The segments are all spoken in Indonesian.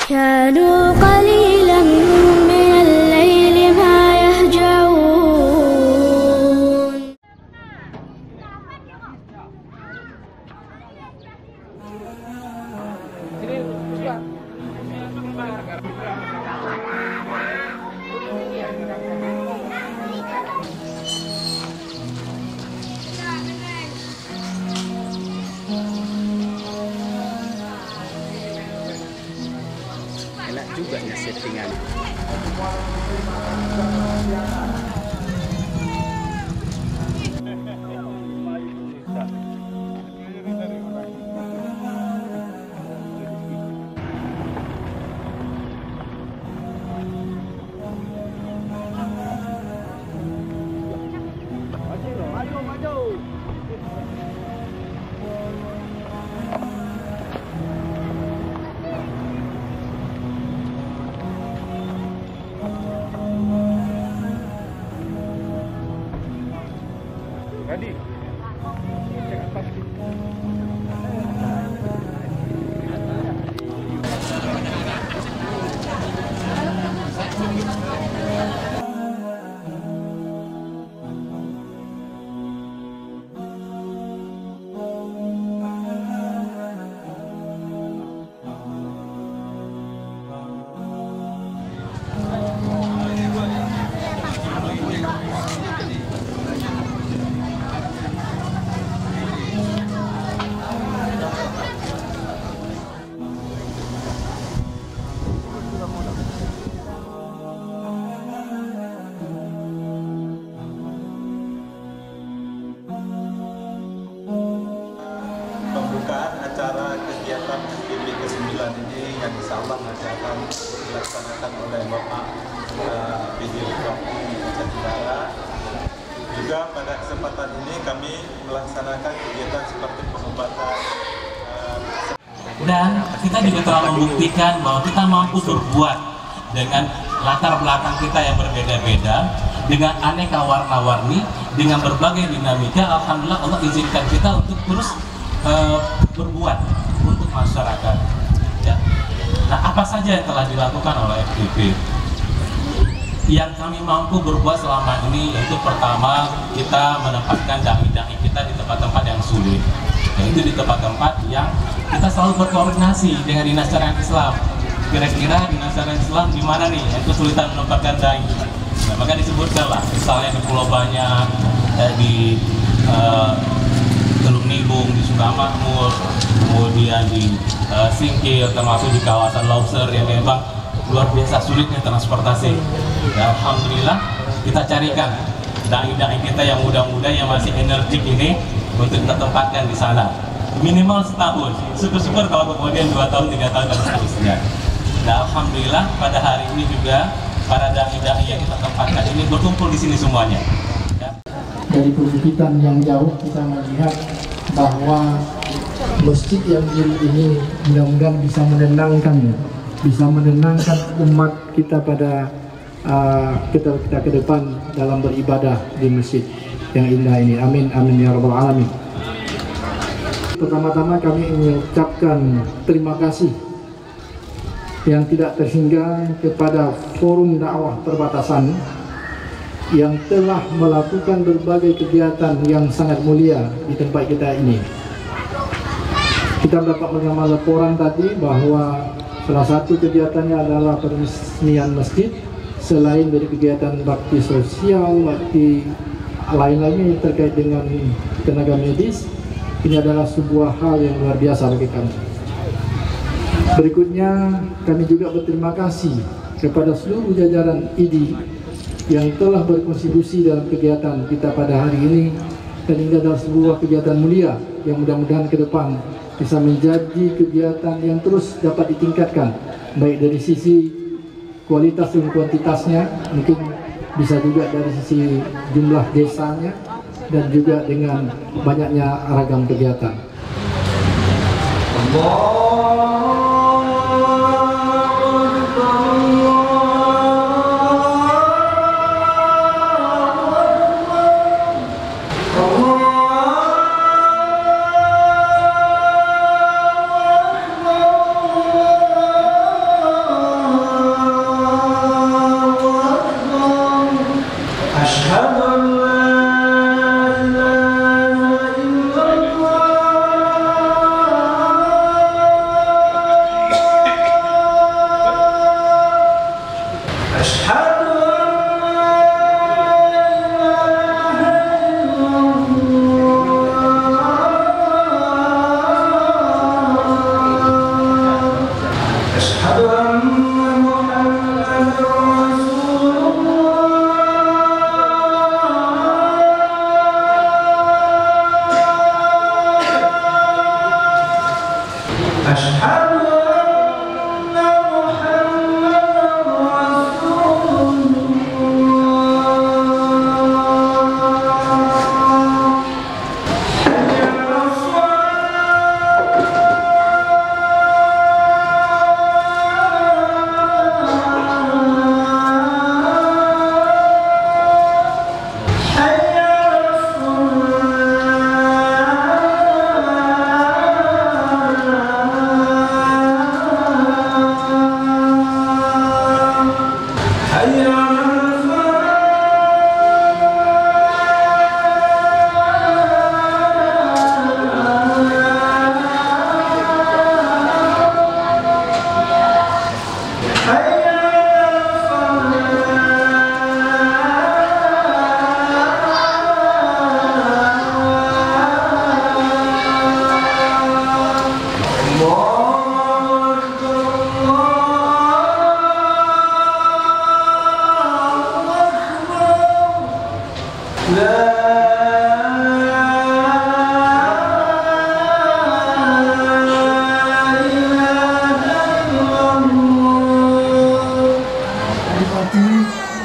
كانوا قليلا من الليل ما يهجعون. Enak juga ya settingan. Tadi cek atas. Pembukaan acara kegiatan FGP ke-9 ini yang insya Allah nanti akan dilaksanakan oleh Bapak PJ Bupati Jatidara. Juga pada kesempatan ini kami melaksanakan kegiatan seperti pengobatan. Dan kita juga telah membuktikan bahwa kita mampu berbuat dengan latar belakang kita yang berbeda-beda, dengan aneka warna-warni, dengan berbagai dinamika. Alhamdulillah Allah izinkan kita untuk terus berbuat untuk masyarakat. Ya. Nah, apa saja yang telah dilakukan oleh FGP? Yang kami mampu berbuat selama ini yaitu pertama, kita menempatkan dai-dai kita di tempat-tempat yang sulit, yaitu di tempat-tempat yang kita selalu berkoordinasi dengan Dinas Syariat Islam. Kira-kira Dinas Syariat Islam di mana nih yang kesulitan menempatkan dai? Nah, maka disebutkanlah misalnya di Pulau Banyak, di Sukamakmur, kemudian di Singkil, termasuk di kawasan Lobster yang memang luar biasa sulitnya transportasi. Dan alhamdulillah kita carikan dai-dai kita yang muda-muda yang masih energik ini untuk kita tempatkan di sana. Minimal setahun, syukur-syukur kalau kemudian 2 tahun, 3 tahun dan seterusnya. Dan alhamdulillah pada hari ini juga para dai-dai yang kita tempatkan ini berkumpul di sini semuanya. Dari perbukitan yang jauh kita melihat bahwa masjid yang ini mudah-mudahan bisa menenangkan umat kita pada kita ke depan dalam beribadah di masjid yang indah ini. Amin amin ya rabbal alamin. Pertama-tama kami mengucapkan terima kasih yang tidak terhingga kepada Forum Dakwah Perbatasan yang telah melakukan berbagai kegiatan yang sangat mulia di tempat kita ini. Kita dapat menerima laporan tadi bahwa salah satu kegiatannya adalah peresmian masjid. Selain dari kegiatan bakti sosial, bakti lain-lainnya yang terkait dengan tenaga medis, ini adalah sebuah hal yang luar biasa bagi kami. Berikutnya, kami juga berterima kasih kepada seluruh jajaran ID yang telah berkontribusi dalam kegiatan kita pada hari ini, dan ini adalah sebuah kegiatan mulia yang mudah-mudahan ke depan bisa menjadi kegiatan yang terus dapat ditingkatkan, baik dari sisi kualitas dan kuantitasnya, mungkin bisa juga dari sisi jumlah desanya, dan juga dengan banyaknya ragam kegiatan.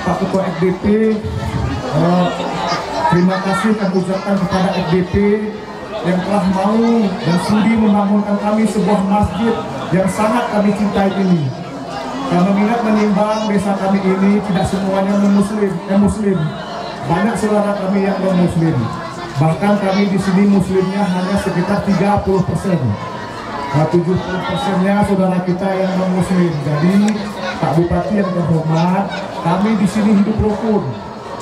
Pak Ketua FDP, terima kasih kami ucapkan kepada FDP yang telah mau dan sudi membangunkan kami sebuah masjid yang sangat kami cintai ini. Karena mengingat menimbang desa kami ini tidak semuanya muslim, banyak saudara kami yang non muslim. Bahkan kami di sini muslimnya hanya sekitar 30%. 70%-nya saudara kita yang non muslim. Jadi Pak Bupati yang terhormat, kami di sini hidup rukun.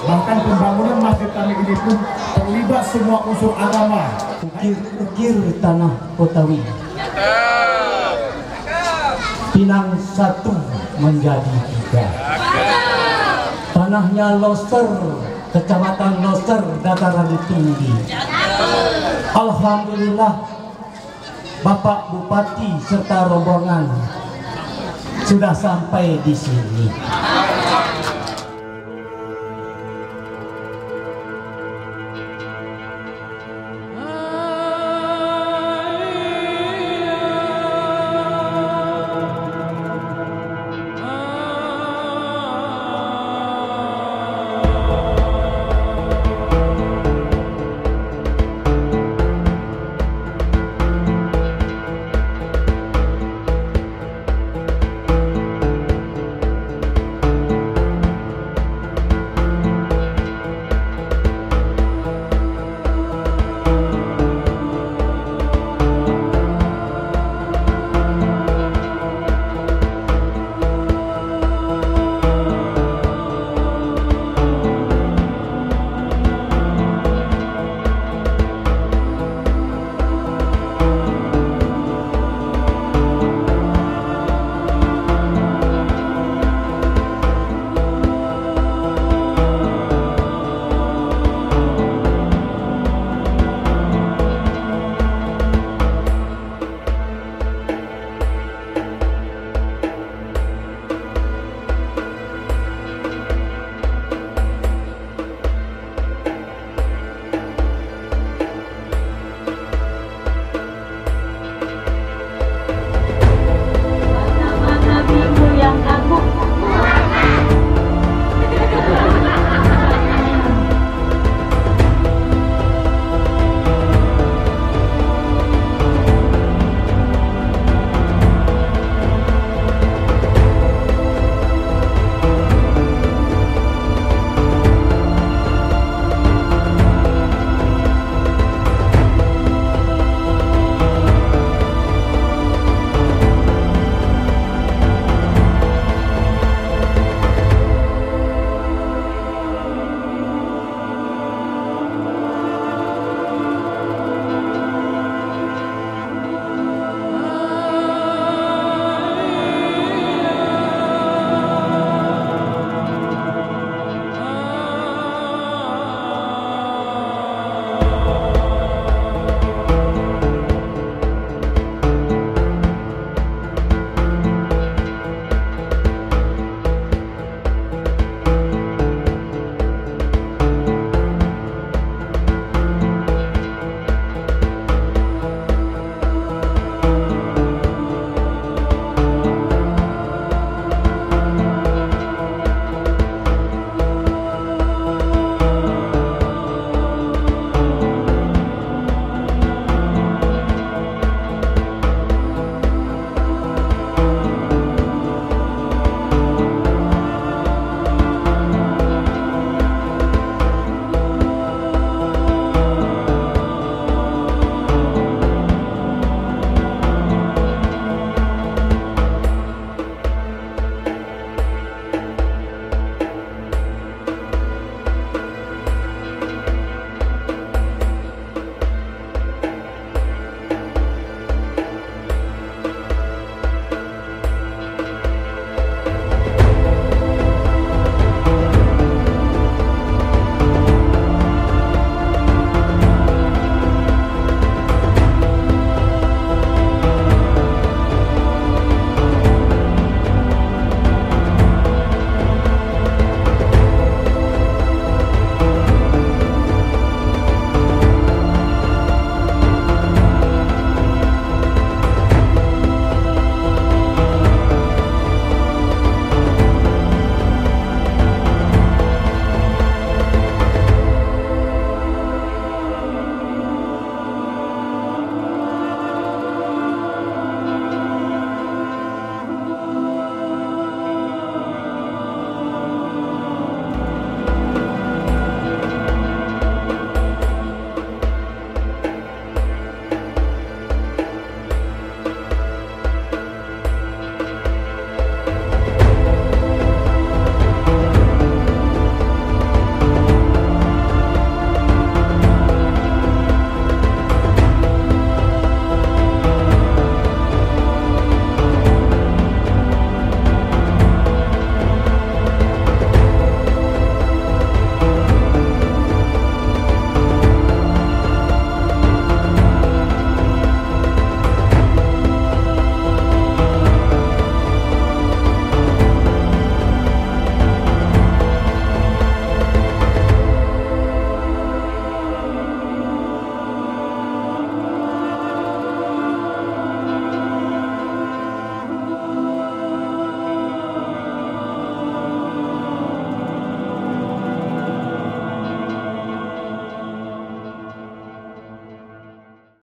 Bahkan pembangunan masjid kami ini pun terlibat semua unsur agama. Ukir-ukir tanah Kotawi, Pinang satu menjadi tiga. Tanahnya Loster, Kecamatan Loster, dataran tinggi. Alhamdulillah Bapak Bupati serta rombongan sudah sampai di sini.